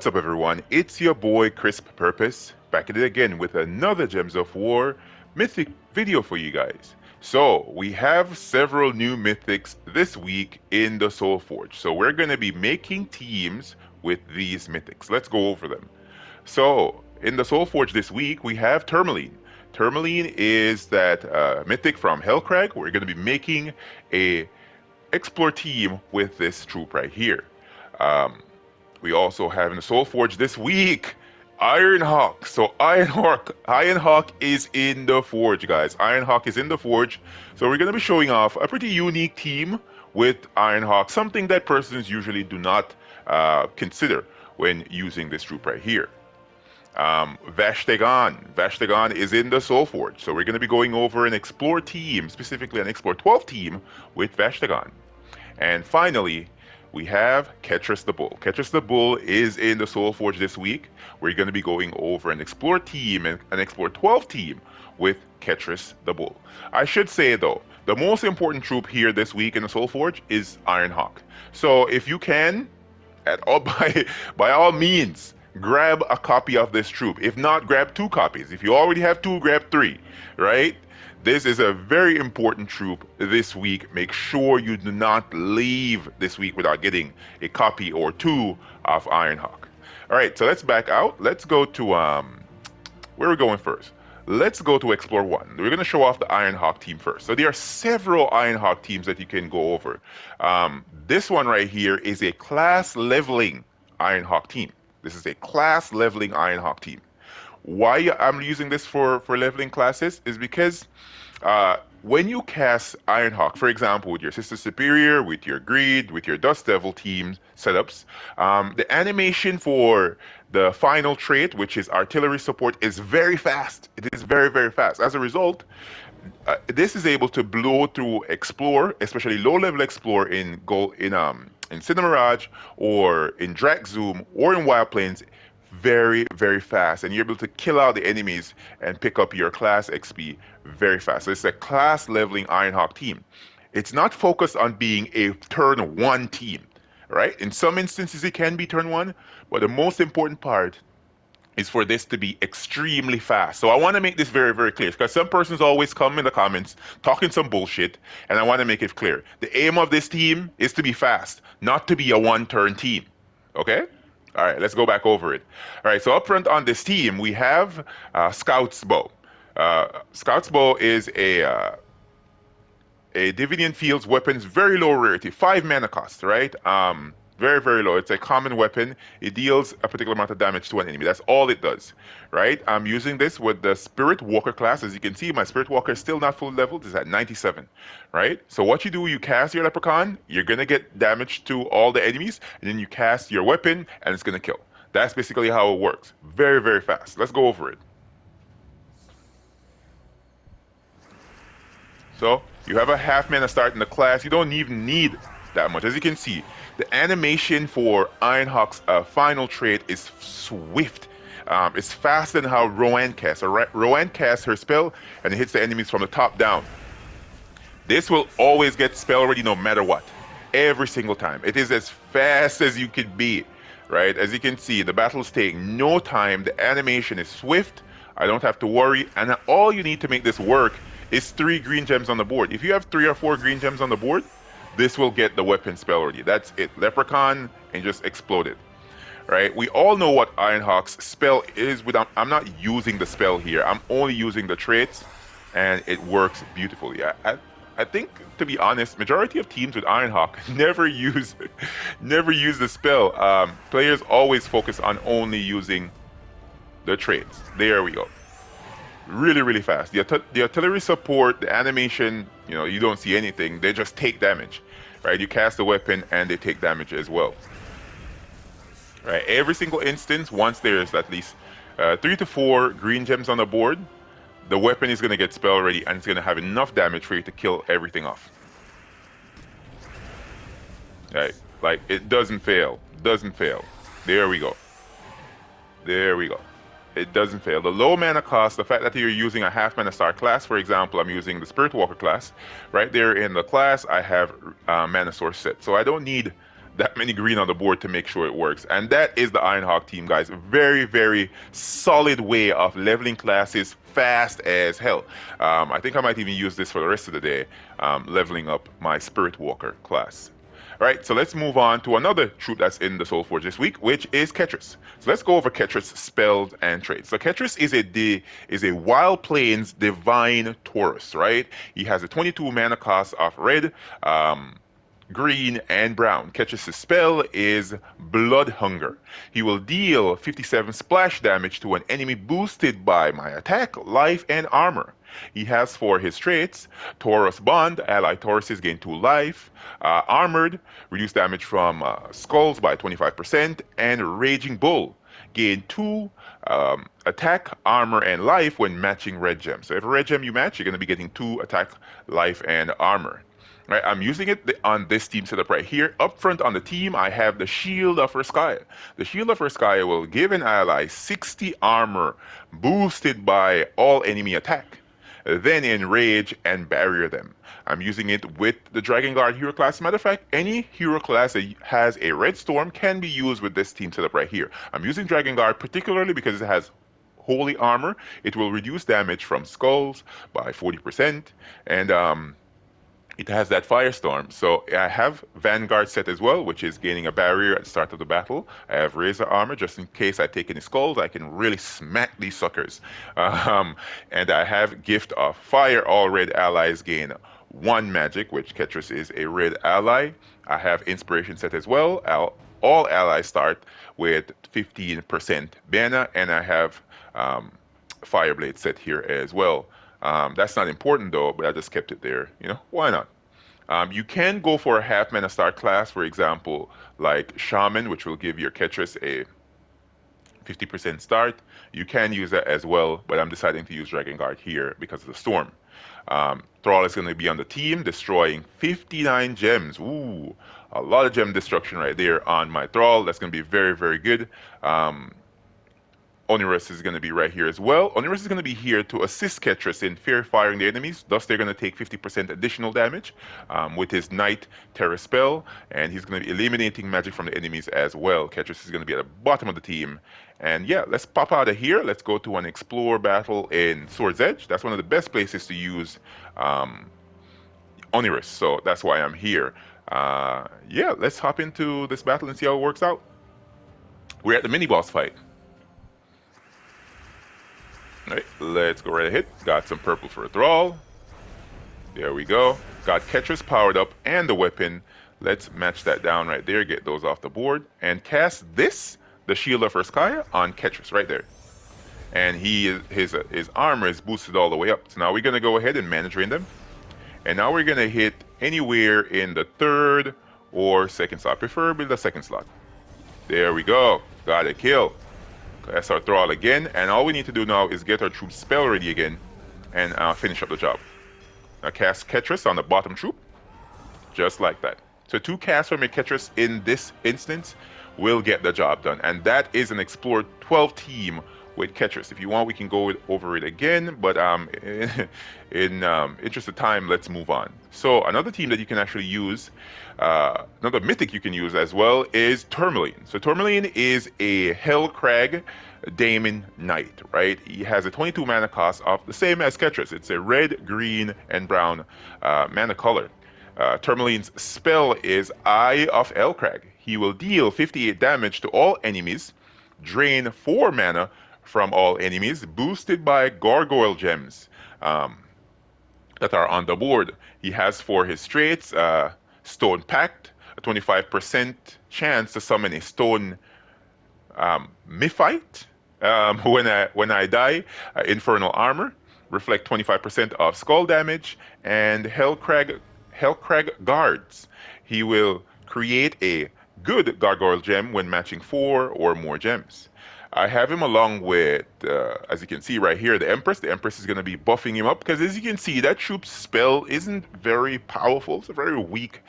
What's up, everyone? It's your boy Crisp Purpose back at it again with another Gems of War mythic video for you guys. So, we have several new mythics this week in the Soulforge. So, we're going to be making teams with these mythics. Let's go over them. So, in the Soulforge this week, we have Tourmaline. Tourmaline is that mythic from Hellcrag. We're going to be making a explore team with this troop right here. Um, we also have in the Soul Forge this week Ironhawk. So Ironhawk is in the Forge, guys. Ironhawk is in the Forge. So we're gonna be showing off a pretty unique team with Ironhawk, something that persons usually do not consider when using this troop right here. Vashtagon is in the Soul Forge. So we're gonna be going over an Explore team, specifically an Explore 12 team with Vashtagon. And finally, we have Ketris the Bull. Ketris the Bull is in the Soul Forge this week. We're going to be going over an Explore team and an Explore 12 team with Ketris the Bull. I should say though, the most important troop here this week in the Soul Forge is Ironhawk. So if you can, at all by all means, grab a copy of this troop. If not, grab two copies. If you already have two, grab three, right? This is a very important troop this week. Make sure you do not leave this week without getting a copy or two of Ironhawk. All right, so let's back out. Let's go to where are we going first? Let's go to Explore 1. We're going to show off the Ironhawk team first. So there are several Ironhawk teams that you can go over. This one right here is a class leveling Ironhawk team. This is a class leveling Ironhawk team. Why I'm using this for leveling classes is because when you cast Ironhawk, for example, with your Sister Superior, with your Greed, with your Dust Devil team setups, the animation for the final trait, which is artillery support, is very fast. It is very, very fast. As a result, this is able to blow through Explore, especially low-level Explore in Cinema Mirage or in Drac Zoom or in Wild Plains very, very fast, and you're able to kill out the enemies and pick up your class XP very fast. So it's a class leveling Ironhawk team. It's not focused on being a turn one team, right? In some instances it can be turn one, but the most important part is for this to be extremely fast. So I want to make this very, very clear because some persons always come in the comments talking some bullshit, and I want to make it clear. The aim of this team is to be fast, not to be a one-turn team, okay? All right, let's go back over it. All right, so up front on this team, we have Scout's Bow. Scout's Bow is a Divinian Fields weapon. It's very low rarity, 5 mana cost, right? Very, very low. It's a common weapon. It deals a particular amount of damage to an enemy. That's all it does, right? I'm using this with the Spirit Walker class. As you can see, my Spirit Walker is still not full leveled. It's at 97, right? So what you do, you cast your Leprechaun, you're going to get damage to all the enemies, and then you cast your weapon, and it's going to kill. That's basically how it works. Very, very fast. Let's go over it. So you have a half mana start in the class. You don't even need that much. As you can see, the animation for Ironhawk's final trait is swift. It's faster than how Rowan casts. Rowan casts her spell and it hits the enemies from the top down. This will always get spell ready no matter what. Every single time. It is as fast as you could be, right? As you can see, the battles take no time. The animation is swift. I don't have to worry. And all you need to make this work is 3 green gems on the board. If you have 3 or 4 green gems on the board, this will get the weapon spell ready. That's it. Leprechaun and just explode it. Right? We all know what Ironhawk's spell is. I'm not using the spell here. I'm only using the traits, and it works beautifully. I think, to be honest, majority of teams with Ironhawk never use the spell. Players always focus on only using the traits. There we go. Really, really fast. The artillery support, the animation, you don't see anything. They just take damage, right? You cast the weapon and they take damage as well, right? Every single instance, once there's at least 3 to 4 green gems on the board, the weapon is going to get spell ready and it's going to have enough damage for you to kill everything off. Right? Like, it doesn't fail. Doesn't fail. There we go. There we go. It doesn't fail. The low mana cost, the fact that you're using a half mana star class, for example, I'm using the Spirit Walker class. Right there in the class, I have mana source set. So I don't need that many green on the board to make sure it works. And that is the Ironhawk team, guys. Very, very solid way of leveling classes fast as hell. I think I might even use this for the rest of the day, leveling up my Spirit Walker class. All right, so let's move on to another troop that's in the Soulforge this week, which is Ketris. So let's go over Ketris spells and traits. So Ketris is a Wild Plains Divine Taurus, right? He has a 22 mana cost of red, green, and brown. Ketch's spell is Blood Hunger. He will deal 57 splash damage to an enemy boosted by my attack, life, and armor. He has for his traits Taurus Bond, ally Tauruses gain 2 life, Armored, reduce damage from skulls by 25%, and Raging Bull, gain 2 attack, armor, and life when matching red gems. So if a red gem you match, you're going to be getting 2 attack, life, and armor. Right, I'm using it on this team setup right here. Up front on the team, I have the Shield of Erskaya. The Shield of Erskaya will give an ally 60 armor boosted by all enemy attack, then enrage and barrier them. I'm using it with the Dragon Guard hero class. Matter of fact, any hero class that has a red storm can be used with this team setup right here. I'm using Dragon Guard particularly because it has holy armor. It will reduce damage from skulls by 40%, and it has that firestorm. So I have Vanguard set as well, which is gaining a barrier at the start of the battle. I have Razor Armor just in case I take any skulls. I can really smack these suckers. And I have Gift of Fire. All red allies gain 1 magic, which Ketris is a red ally. I have Inspiration set as well. All allies start with 15% mana, and I have Fireblade set here as well. That's not important though, but I just kept it there. You know, why not? You can go for a half mana start class, for example, like Shaman, which will give your Ketris a 50% start. You can use that as well, but I'm deciding to use Dragon Guard here because of the storm. Thrall is going to be on the team, destroying 59 gems. Ooh, a lot of gem destruction right there on my Thrall. That's going to be very, very good. Onerous is going to be right here as well. Onerous is going to be here to assist Ketris in fair firing the enemies. Thus, they're going to take 50% additional damage with his Night Terror spell, and he's going to be eliminating magic from the enemies as well. Ketris is going to be at the bottom of the team. And yeah, let's pop out of here. Let's go to an Explore battle in Sword's Edge. That's one of the best places to use Onerous, so that's why I'm here. Yeah, let's hop into this battle and see how it works out. We're at the mini-boss fight. Alright, let's go right ahead. Got some purple for a Thrall. There we go. Got Ketris powered up and the weapon. Let's match that down right there, get those off the board, and cast this, the Shield of Erskaya, on Ketris right there. And his armor is boosted all the way up. So now we're going to go ahead and mana drain them. And now we're going to hit anywhere in the 3rd or 2nd slot, preferably the 2nd slot. There we go. Got a kill. That's our Thrall again, and all we need to do now is get our troop spell ready again and finish up the job. Now cast Ketris on the bottom troop, just like that. So 2 casts from a Ketris in this instance will get the job done, and that is an Explore 12 team with Ketris. If you want, we can go over it again, but in interest of time, let's move on. So another team that you can actually use, another mythic you can use as well, is Tourmaline. So Tourmaline is a Hellcrag Daemon Knight, right? He has a 22 mana cost of the same as Ketris. It's a red, green, and brown mana color. Tourmaline's spell is Eye of Hellcrag. He will deal 58 damage to all enemies, drain 4 mana from all enemies, boosted by gargoyle gems that are on the board. He has for his traits Stone Pact, a 25% chance to summon a stone Mythite when I die, Infernal Armor, reflect 25% of skull damage, and Hellcrag Guards. He will create a good gargoyle gem when matching 4 or more gems. I have him along with, as you can see right here, the Empress. The Empress is going to be buffing him up because, as you can see, that troop's spell isn't very powerful. It's a very weak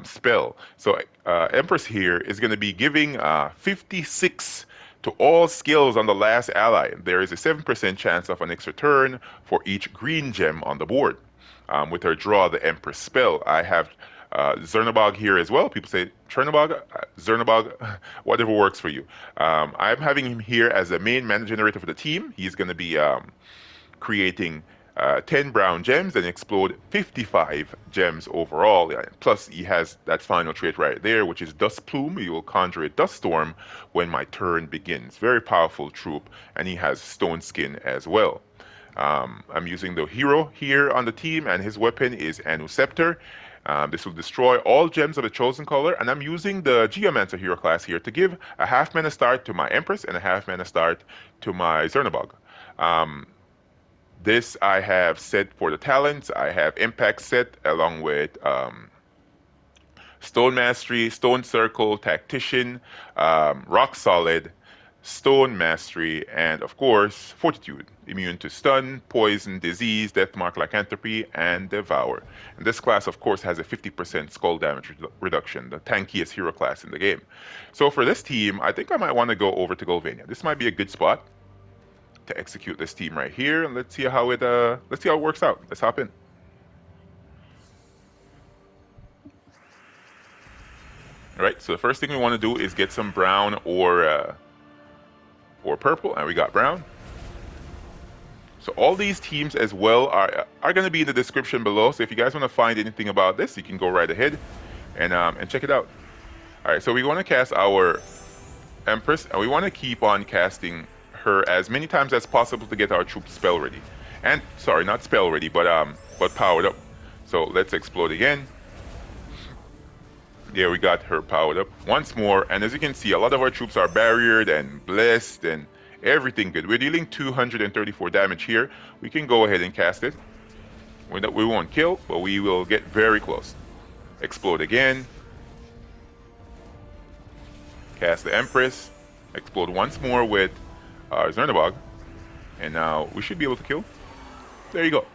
spell. So Empress here is going to be giving 56 to all skills on the last ally. There is a 7% chance of an extra turn for each green gem on the board. With her draw the Empress spell, I have Zernabog here as well. People say Chernabog, Zernabog, whatever works for you. I'm having him here as the main mana generator for the team. He's going to be creating 10 brown gems and explode 55 gems overall. Yeah, plus, he has that final trait right there, which is Dust Plume. He will conjure a Dust Storm when my turn begins. Very powerful troop, and he has Stone Skin as well. I'm using the hero here on the team, and his weapon is Anu Scepter. This will destroy all gems of the chosen color, and I'm using the Geomancer hero class here to give a half mana start to my Empress and a half mana start to my Zernabog. Um, this I have set for the talents. I have Impact set along with Stone Mastery, Stone Circle, Tactician, Rock Solid, Stone Mastery, and of course, Fortitude. Immune to Stun, Poison, Disease, Deathmark, Lycanthropy, and Devour. And this class, of course, has a 50% skull damage reduction, the tankiest hero class in the game. So for this team, I think I might want to go over to Golvania. This might be a good spot to execute this team right here, and let's see how it works out. Let's hop in. All right, so the first thing we want to do is get some brown or purple, and we got brown. So all these teams as well are going to be in the description below. So if you guys want to find anything about this, you can go right ahead and check it out. All right, so we want to cast our Empress, and we want to keep on casting her as many times as possible to get our troop spell ready. And sorry, not spell ready, but powered up. So let's explode again. There we got her powered up once more, and as you can see, a lot of our troops are barriered and blessed and everything good. We're dealing 234 damage here. We can go ahead and cast it. We won't kill, but we will get very close. Explode again. Cast the Empress. Explode once more with Zernabog. And now we should be able to kill. There you go.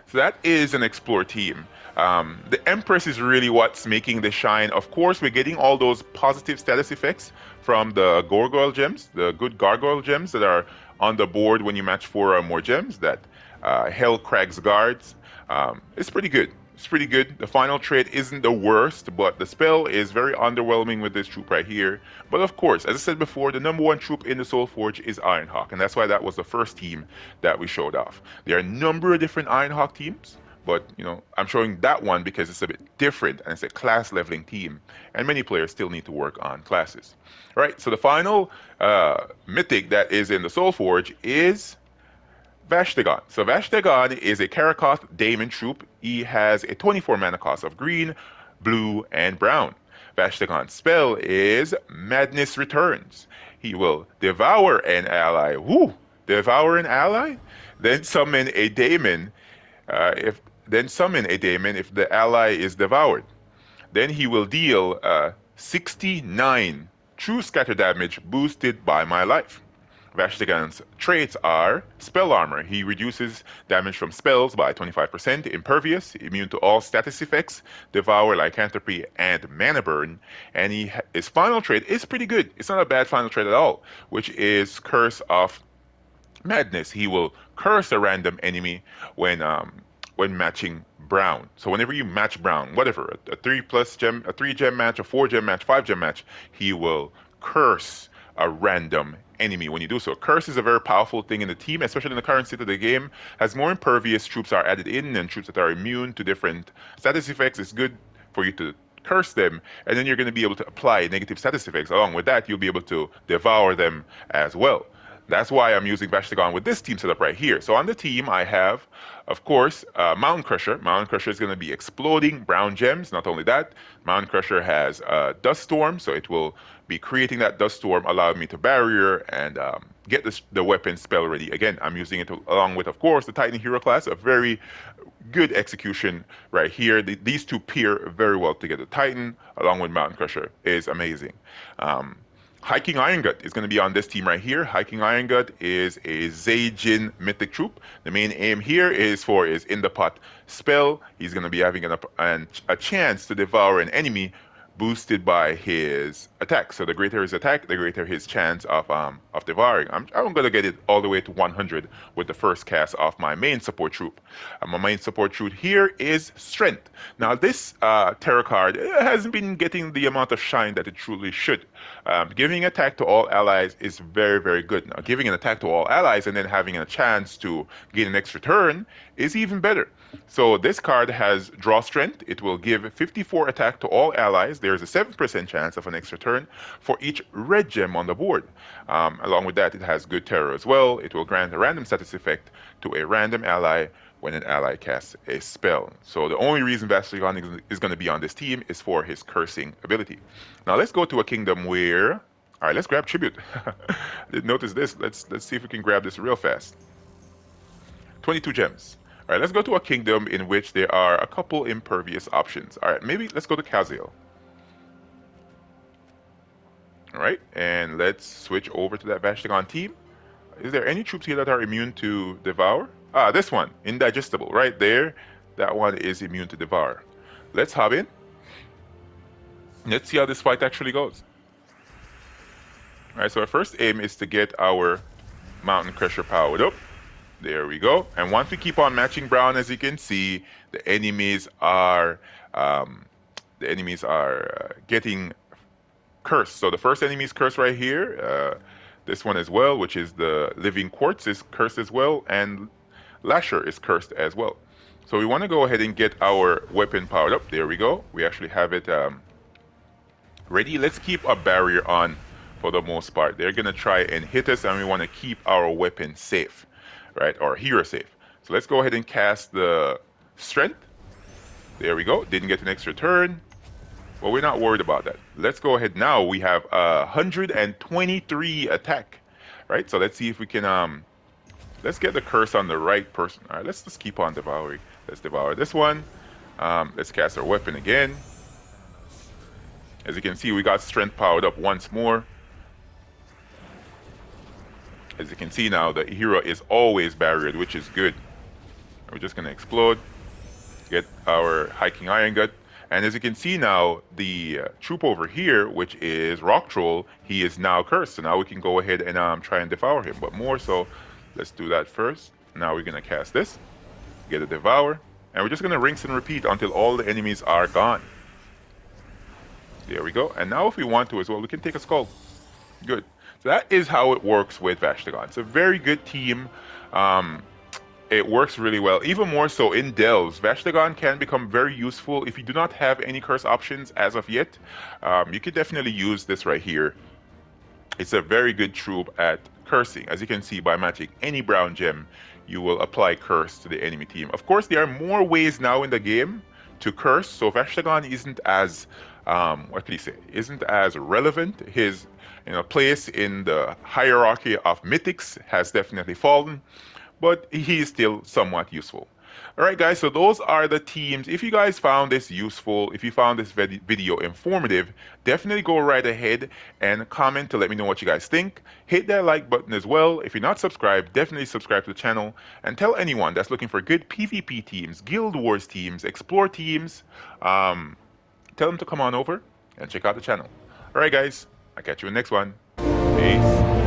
So that is an Explore team. The Empress is really what's making the shine. Of course, we're getting all those positive status effects from the Gargoyle gems, the good Gargoyle gems that are on the board when you match 4 or more gems, that Hell Crag's Guards. It's pretty good. It's pretty good. The final trait isn't the worst, but the spell is very underwhelming with this troop right here. But of course, as I said before, the number one troop in the Soulforge is Ironhawk, and that's why that was the first team that we showed off. There are a number of different Ironhawk teams, but I'm showing that one because it's a bit different and it's a class leveling team, and many players still need to work on classes. All right, so the final mythic that is in the Soulforge is Vashtagon. So Vashtagon is a Karakoth Daemon troop. He has a 24 mana cost of green, blue, and brown. Vashtagon's spell is Madness Returns. He will devour an ally. Woo! Devour an ally? Then summon a daemon. If the ally is devoured. Then he will deal 69 true scatter damage boosted by my life. Vashtagan's traits are Spell Armor. He reduces damage from spells by 25%, Impervious, immune to all status effects, Devour, Lycanthropy, and Mana Burn. And his final trait is pretty good. It's not a bad final trait at all, which is Curse of Madness. He will curse a random enemy when matching brown. So whenever you match brown, whatever, a 3 gem match, a 4 gem match, 5 gem match, he will curse a random enemy when you do so. Curse is a very powerful thing in the team, especially in the current state of the game. As more impervious troops are added in and troops that are immune to different status effects, it's good for you to curse them, and then you're going to be able to apply negative status effects. Along with that, you'll be able to devour them as well. That's why I'm using Vashtagon with this team setup right here. So on the team, I have, of course, Mountain Crusher. Mountain Crusher is going to be exploding brown gems. Not only that, Mountain Crusher has Dust Storm, so it will be creating that Dust Storm, allowing me to barrier and get the weapon spell ready. Again, I'm using it along with, of course, the Titan Hero class, a very good execution right here. These two pair very well together. Titan, along with Mountain Crusher, is amazing. Hiking Iron Gut is going to be on this team right here. Hiking Iron Gut is a Zaijin mythic troop. The main aim here is for In the Pot spell. He's going to be having a chance to devour an enemy boosted by his attack. So the greater his attack, the greater his chance of devouring. I'm gonna get it all the way to 100 with the first cast of my main support troop. My main support troop here is Strength. Now this terror card hasn't been getting the amount of shine that it truly should. Giving attack to all allies is very, very good. Now giving an attack to all allies and then having a chance to gain an extra turn is even better. So this card has Draw Strength. It will give 54 attack to all allies. There's a 7% chance of an extra turn for each red gem on the board. Along with that, it has Good Terror as well. It will grant a random status effect to a random ally when an ally casts a spell. So the only reason Vastigan is going to be on this team is for his cursing ability. Now let's go to a kingdom where... All right, let's grab Tribute. I didn't notice this. Let's see if we can grab this real fast. 22 gems. All right, let's go to a kingdom in which there are a couple impervious options. All right, maybe let's go to Kaziel. All right, and let's switch over to that Vastigan team. Is there any troops here that are immune to Devour? Ah, this one, Indigestible, right there. That one is immune to Devour. Let's hop in. Let's see how this fight actually goes. All right, so our first aim is to get our Mountain Crusher powered up. There we go. And once we keep on matching brown, as you can see, the enemies are getting cursed. So the first enemy is cursed right here. This one as well, which is the Living Quartz, is cursed as well, and Lasher is cursed as well. So we want to go ahead and get our weapon powered up. There we go. We actually have it ready. Let's keep a barrier on for the most part. They're going to try and hit us, and we want to keep our weapon safe, right? Or hero safe. So let's go ahead and cast the Strength. There we go. Didn't get an extra turn. Well, we're not worried about that. Let's go ahead now. We have 123 attack, right? So let's see if we can, let's get the curse on the right person. All right, let's just keep on devouring. Let's devour this one. Let's cast our weapon again. As you can see, we got Strength powered up once more. As you can see now, the hero is always barriered, which is good. We're just going to explode. Get our Hiking Iron Gut. And as you can see now, the troop over here, which is Rock Troll, he is now cursed. So now we can go ahead and try and devour him. But more so, let's do that first. Now we're going to cast this, get a Devour, and we're just going to rinse and repeat until all the enemies are gone. There we go. And now if we want to as well, we can take a Skull. Good. So that is how it works with Vastigan. It's a very good team. It works really well. Even more so in Delves, Vastigan can become very useful if you do not have any curse options as of yet. You could definitely use this right here. It's a very good troop at cursing. As you can see, by matching any brown gem, you will apply curse to the enemy team. Of course, there are more ways now in the game to curse, so Vastigan isn't as what can you say? Isn't as relevant. His place in the hierarchy of Mythics has definitely fallen, but he is still somewhat useful. All right, guys, so those are the teams. If you guys found this useful, if you found this video informative, definitely go right ahead and comment to let me know what you guys think. Hit that like button as well. If you're not subscribed, definitely subscribe to the channel, and tell anyone that's looking for good PvP teams, Guild Wars teams, Explore teams, tell them to come on over and check out the channel. All right, guys, I'll catch you in the next one. Peace.